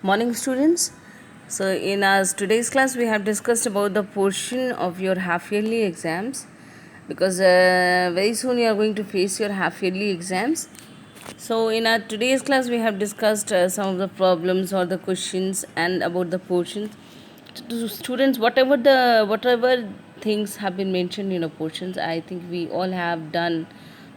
Morning, students. So, in our today's class, we have discussed about the portion of your half yearly exams because very soon you are going to face your half yearly exams. So, in our today's class, we have discussed some of the problems or the questions and about the portions. To students, whatever things have been mentioned in the portions, I think we all have done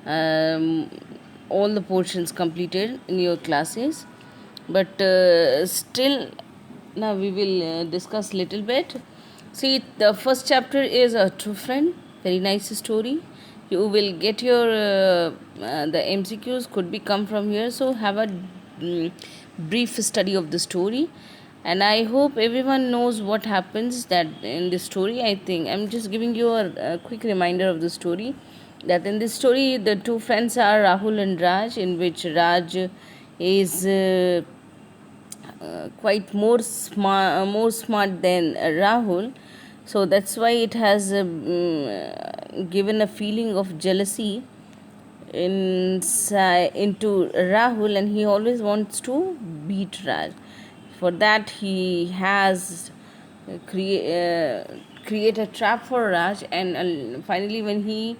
um, all the portions completed in your classes, but still now we will discuss little bit. See, the first chapter is a true friend, very nice story. You will get your the MCQs could be come from here, so have a brief study of the story. And I hope everyone knows what happens that in the story. I think I'm just giving you a quick reminder of the story, that in this story the two friends are Rahul and Raj, in which Raj is quite more smart than Rahul. So that's why it has given a feeling of jealousy into Rahul, and he always wants to beat Raj. For that, he has create a trap for Raj, and finally, when he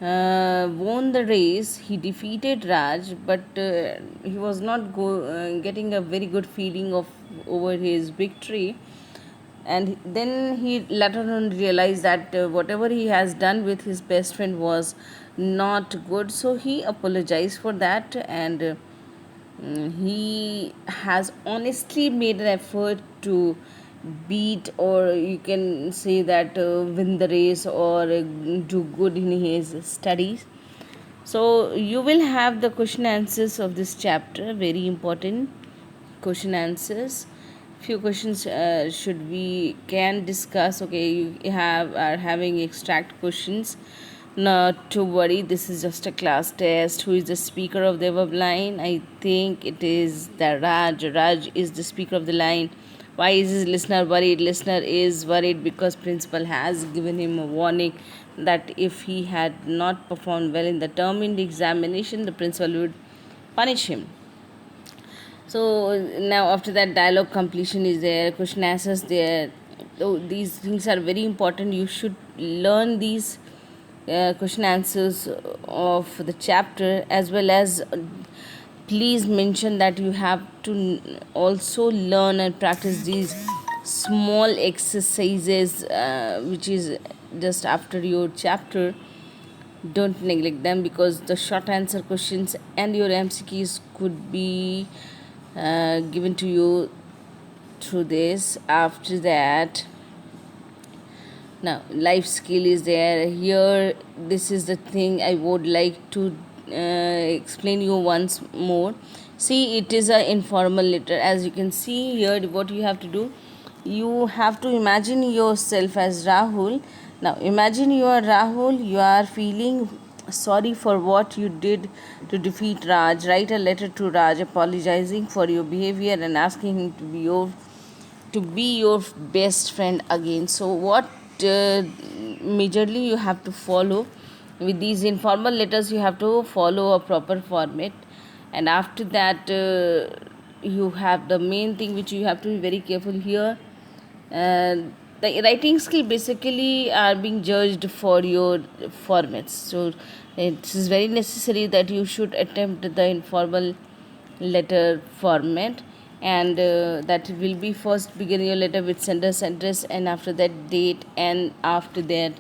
won the race, he defeated Raj, but he was not getting a very good feeling of over his victory. And then he later on realized that whatever he has done with his best friend was not good, so he apologized for that, and he has honestly made an effort to beat, or you can say that win the race, or do good in his studies. So you will have the question answers of this chapter, very important question answers. Few questions should we can discuss. Okay, you have are having extract questions. Not to worry, this is just a class test. Who is the speaker of the above line? I think it is the Raj. Raj is the speaker of the line. Why is his listener worried? Listener is worried because principal has given him a warning that if he had not performed well in the term in the examination, the principal would punish him. So now after that, dialogue completion is there, question answers there. So these things are very important. You should learn these question answers of the chapter, as well as please mention that you have to also learn and practice these small exercises which is just after your chapter. Don't neglect them, because the short answer questions and your MCQs could be given to you through this. After that, now life skill is there here. This is the thing I would like to explain you once more. See, it is a informal letter. As you can see here, what you have to do, you have to imagine yourself as Rahul. Now imagine you are Rahul, you are feeling sorry for what you did to defeat Raj. Write a letter to Raj apologizing for your behavior and asking him to be your best friend again. So what majorly you have to follow with these informal letters, you have to follow a proper format. And after that, you have the main thing which you have to be very careful here. The writing skill basically are being judged for your formats, so it is very necessary that you should attempt the informal letter format. And that will be first begin your letter with sender's address, and after that date, and after that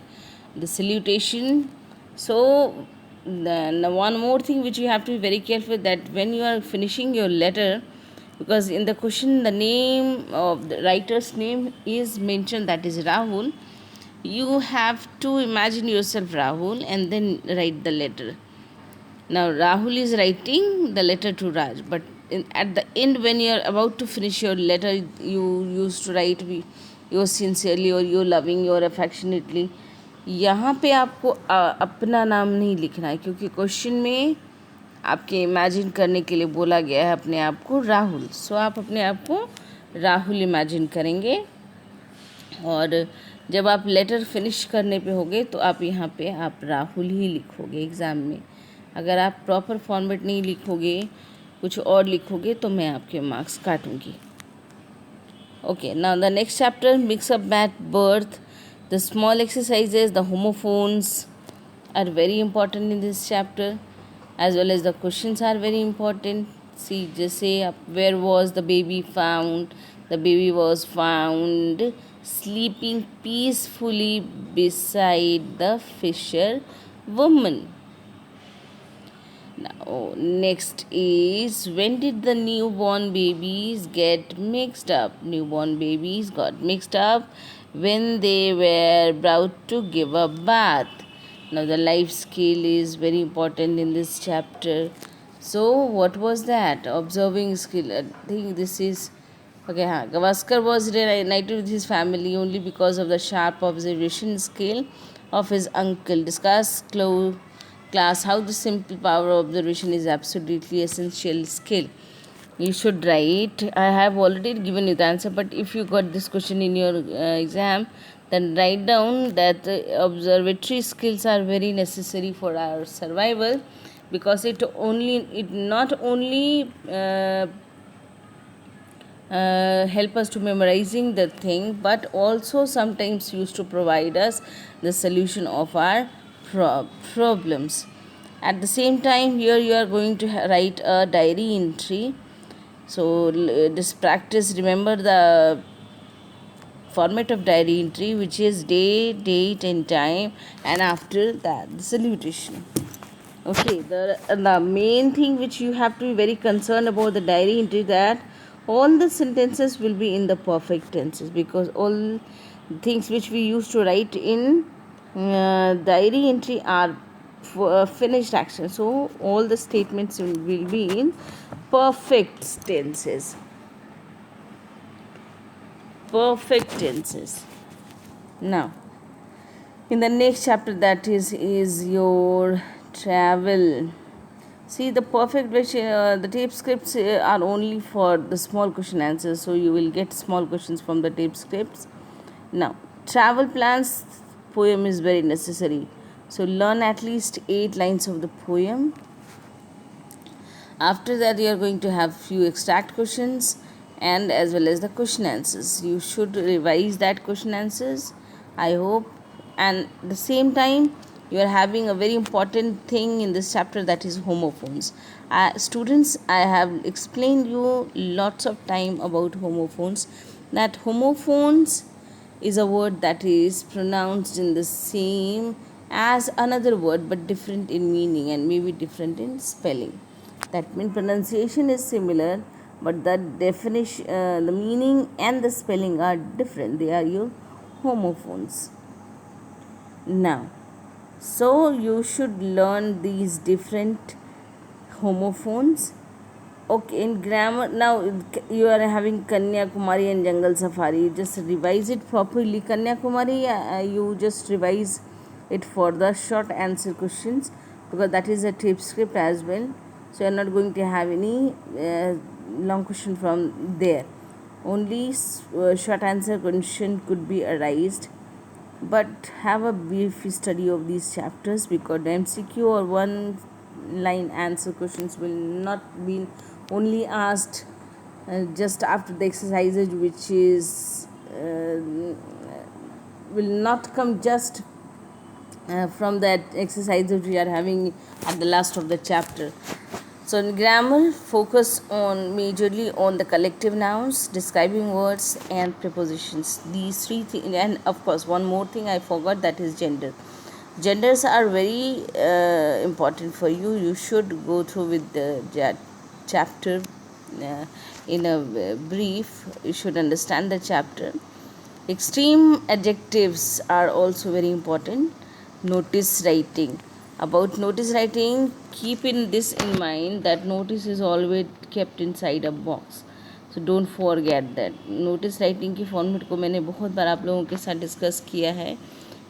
the salutation. So then one more thing which you have to be very careful, that when you are finishing your letter, because in the question the name of the writer's name is mentioned, that is Rahul, you have to imagine yourself Rahul and then write the letter. Now Rahul is writing the letter to Raj, but at the end, when you are about to finish your letter, you used to write yours sincerely or you loving your affectionately. यहाँ पे आपको अपना नाम नहीं लिखना है, क्योंकि question में आपके इमेजिन करने के लिए बोला गया है अपने आप को राहुल. सो आप अपने आप को राहुल इमेजिन करेंगे, और जब आप लेटर फिनिश करने पे होगे तो आप यहाँ पे आप राहुल ही लिखोगे एग्ज़ाम में. अगर आप प्रॉपर फॉर्मेट नहीं लिखोगे, कुछ और लिखोगे, तो मैं आपके marks काटूंगी. Okay, now the next chapter, mix up at birth. The small exercises, the homophones are very important in this chapter, as well as the questions are very important. See, just say, where was the baby found? The baby was found sleeping peacefully beside the fisher woman. Now, next is, when did the newborn babies get mixed up? Newborn babies got mixed up when they were about to give a bath. Now, the life skill is very important in this chapter. So, what was that? Observing skill. I think this is okay. Gavaskar was reunited with his family only because of the sharp observation skill of his uncle. Discuss class how the simple power of observation is absolutely essential skill. You should write. I have already given you the answer, but if you got this question in your exam, then write down that observatory skills are very necessary for our survival, because it not only help us to memorizing the thing, but also sometimes used to provide us the solution of our problems. At the same time, here you are going to write a diary entry. So this practice, remember the format of diary entry, which is day, date and time, and after that the salutation. Okay, the main thing which you have to be very concerned about the diary entry, that all the sentences will be in the perfect tenses, because all things which we used to write in diary entry are finished action. So all the statements will be in perfect tenses. Perfect tenses. Now, in the next chapter, that is your travel. See, the perfect the tape scripts are only for the small question answers, so you will get small questions from the tape scripts. Now, travel plans poem is very necessary. So learn at least 8 lines of the poem. After that, you are going to have few extract questions and as well as the question answers. You should revise that question answers, I hope. And at the same time, you are having a very important thing in this chapter, that is homophones. Students, I have explained you lots of time about homophones. That homophones is a word that is pronounced in the same as another word but different in meaning and maybe different in spelling. That means pronunciation is similar, but the definition, the meaning and the spelling are different. They are your homophones. Now, so you should learn these different homophones. Okay, in grammar, now you are having Kanyakumari and Jungle Safari. Just revise it properly. Kanyakumari, you just revise it for the short answer questions, because that is a tape script as well. So you are not going to have any long question from there. Only short answer question could be arised. But have a brief study of these chapters, because the MCQ or one line answer questions will not be only asked just after the exercises, which is will not come just from that exercise which we are having at the last of the chapter. So in grammar, focus on majorly on the collective nouns, describing words and prepositions. These three things, and of course one more thing I forgot, that is gender. Genders are very important for you. You should go through with the chapter in a brief. You should understand the chapter. Extreme adjectives are also very important. Notice writing. About notice writing, keep in this in mind that notice is always kept inside a box. So don't forget that. Notice writing की format को मैंने बहुत बार आप लोगों के साथ discuss किया है,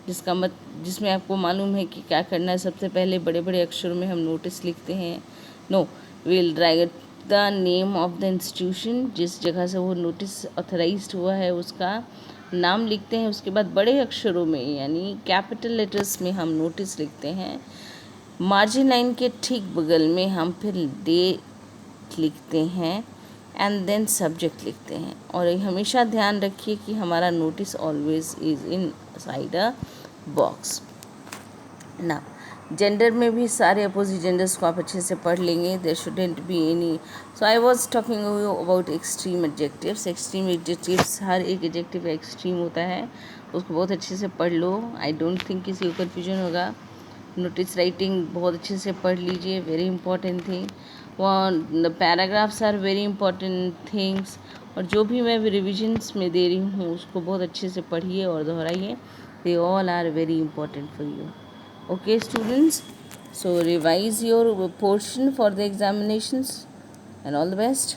जिसमें आपको मालूम है कि क्या करना है. सबसे पहले बड़े बड़े अक्षरों में हम नोटिस लिखते हैं. No, will write the name of the institution, जिस जगह से वो नोटिस ऑथराइज्ड हुआ है उसका नाम लिखते हैं. उसके बाद बड़े अक्षरों में यानी कैपिटल लेटर्स में हम नोटिस लिखते हैं. मार्जिन लाइन के ठीक बगल में हम फिर डेट लिखते हैं. एंड देन सब्जेक्ट लिखते हैं। और हमेशा ध्यान रखिए कि हमारा notice always is in side a box ना। जेंडर में भी सारे अपोजिट जेंडर्स को आप अच्छे से पढ़ लेंगे। There shouldn't be any. So I was talking about extreme adjectives. Extreme adjectives, हर एक एडजेक्टिव एक्सट्रीम होता है, उसको बहुत अच्छे से पढ़ लो। आई डोंट थिंक किसी को कन्फ्यूजन होगा। नोटिस राइटिंग बहुत अच्छे से पढ़ लीजिए, very important thing. The paragraphs are very important things. और जो भी मैं रिविजन्स में दे रही हूँ उसको बहुत अच्छे से पढ़िए और दोहराइए। They all are very important for you. Okay, students, so revise your portion for the examinations and all the best.